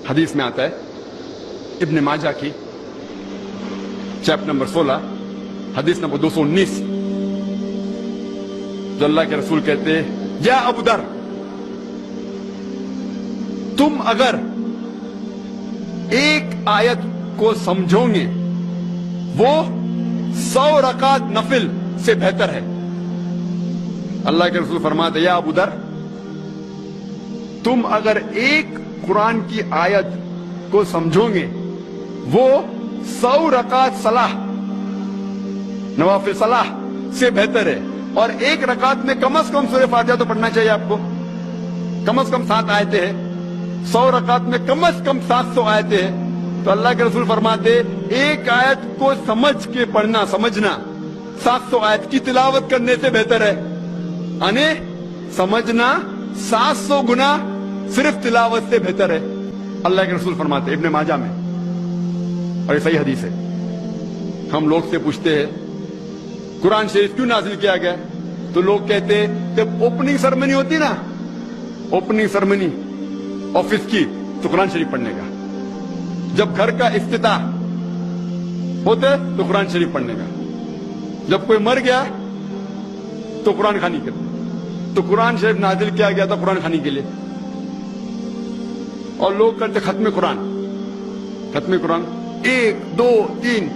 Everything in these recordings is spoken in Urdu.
حدیث میں آتا ہے ابن ماجہ کی چیپٹر نمبر 16 حدیث نمبر 219 جو اللہ کے رسول کہتے ہیں یا ابو در تم اگر ایک آیت کو سمجھو گے وہ 100 رکعت نفل سے بہتر ہے. اللہ کے رسول فرماتے یا ابو در تم اگر ایک قرآن کی آیت کو سمجھو گے وہ 100 رکعت صلاح نوافل صلاح سے بہتر ہے. اور ایک رکعت میں کم از کم سورہ فاتحہ تو پڑھنا چاہیے آپ کو. کم از کم 7 آیتیں ہیں. 100 رکعت میں کم از کم 700 آیتیں ہیں. تو اللہ کے رسول فرماتے ایک آیت کو سمجھ کے پڑھنا سمجھنا 700 آیت کی تلاوت کرنے سے بہتر ہے. یعنی سمجھنا 700 گنا صرف تلاوت سے بہتر ہے. اللہ کے رسول فرماتے ابن ماجہ میں اور یہ صحیح حدیث ہے. ہم لوگ سے پوچھتے ہیں قرآن شریف کیوں نازل کیا گیا تو لوگ کہتے ہیں جب اوپننگ سرمنی ہوتی نا اوپننگ سرمنی آفس کی تو قرآن شریف پڑھنے کا. جب گھر کا افتتاح ہوتا ہے تو قرآن شریف پڑھنے کا. جب کوئی مر گیا تو قرآن خوانی کرتے. تو قرآن شریف نازل کیا گیا تھا قرآن خوانی کے لیے. اور لوگ کرتے ختم قرآن 1 2 3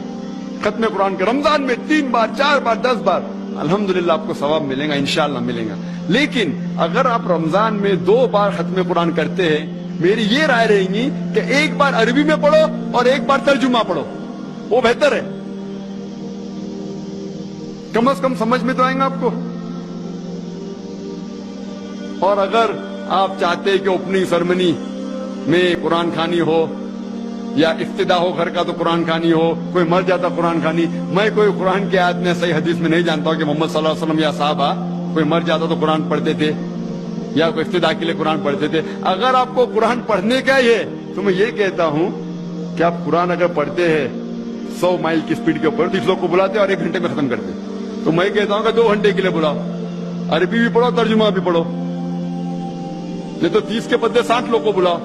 ختم قرآن کے رمضان میں 3 بار 4 بار 10 بار الحمدللہ آپ کو ثواب ملے گا انشاءاللہ ملے گا. لیکن اگر آپ رمضان میں 2 بار ختم قرآن کرتے ہیں میری یہ رائے رہے گی کہ 1 بار عربی میں پڑھو اور 1 بار ترجمہ پڑھو وہ بہتر ہے. کم از کم سمجھ میں تو آئیں گا آپ کو. اور اگر آپ چاہتے ہیں کہ اوپننگ سرمنی میں قرآن خوانی ہو یا افتتاح ہو گھر کا تو قرآن خوانی ہو کوئی مر جاتا قرآن خوانی. میں کوئی قرآن کے آیت میں صحیح حدیث میں نہیں جانتا ہوں کہ محمد صلی اللہ علیہ وسلم یا صحابہ کوئی مر جاتا تو قرآن پڑھتے تھے یا کوئی افتتاح کے لیے قرآن پڑھتے تھے. اگر آپ کو قرآن پڑھنے کا ہی ہے تو میں یہ کہتا ہوں کہ آپ قرآن اگر پڑھتے ہیں 100 مائل کی سپیڈ کے اوپر 30 لوگ کو بلاتے اور 1 گھنٹے میں ختم کرتے تو میں کہتا ہوں کہ 2 گھنٹے کے لیے بلاؤ. عربی بھی پڑھو ترجمہ بھی پڑھو. نہیں تو 30 کے بدلے 60 لوگ کو بلاؤ.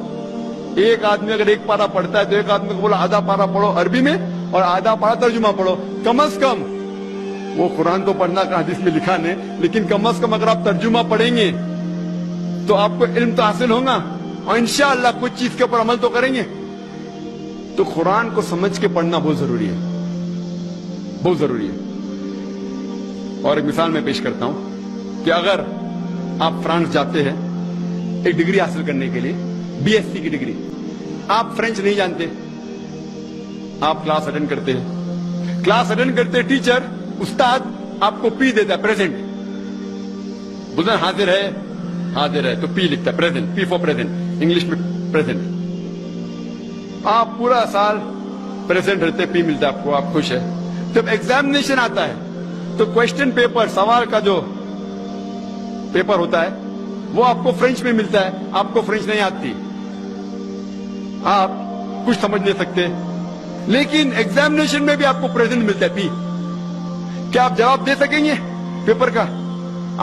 ایک آدمی اگر 1 پارہ پڑھتا ہے تو ایک آدمی کو بولا آدھا پارہ پڑھو عربی میں اور آدھا پارہ ترجمہ پڑھو. کم از کم وہ قرآن تو پڑھنا کا حدیث میں لکھا نہیں لیکن کم از کم اگر آپ ترجمہ پڑھیں گے تو آپ کو علم تو حاصل ہوگا اور انشاءاللہ کچھ چیز کے اوپر عمل تو کریں گے. تو قرآن کو سمجھ کے پڑھنا بہت ضروری ہے بہت ضروری ہے. اور ایک مثال میں پیش کرتا ہوں کہ اگر آپ فرانس جاتے ہیں ایک ڈگری حاصل کرنے کے لیے BSc کی ڈگری. آپ فرینچ نہیں جانتے آپ کلاس اٹینڈ کرتے ہیں. کلاس اٹینڈ کرتے ٹیچر استاد آپ کو پی دیتا ہے پریزنٹ. بولتے ہیں حاضر ہے تو پی لکھتا ہے present P for present English میں پریزنٹ. آپ پورا سال پریزنٹ رہتے پی ملتا ہے آپ کو آپ خوش ہے. جب ایگزامینیشن آتا ہے تو کوشچن پیپر سوال کا جو پیپر ہوتا ہے وہ آپ کو فرینچ میں ملتا ہے. آپ کو فرینچ نہیں آتی آپ کچھ سمجھ نہیں سکتے لیکن ایگزامینیشن میں بھی آپ کو پریزنٹ ملتا ہے پی. کیا آپ جواب دے سکیں گے پیپر کا؟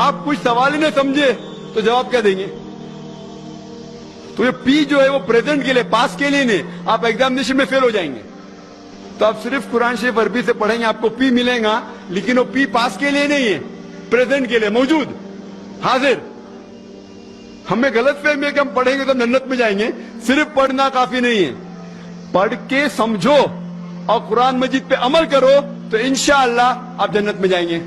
آپ کچھ سوال ہی نہیں سمجھے تو جواب کیا دیں گے؟ تو یہ پی جو ہے وہ پریزنٹ کے لیے پاس کے لیے نہیں. آپ ایگزامینیشن میں فیل ہو جائیں گے. تو آپ صرف قرآن شریف عربی سے پڑھیں گے آپ کو پی ملے گا لیکن وہ پی پاس کے لیے نہیں ہے پریزنٹ کے لیے موجود حاضر. ہمیں غلط فہمی ہے کہ ہم پڑھیں گے تو جنت میں جائیں گے. صرف پڑھنا کافی نہیں ہے پڑھ کے سمجھو اور قرآن مجید پہ عمل کرو تو انشاءاللہ آپ جنت میں جائیں گے.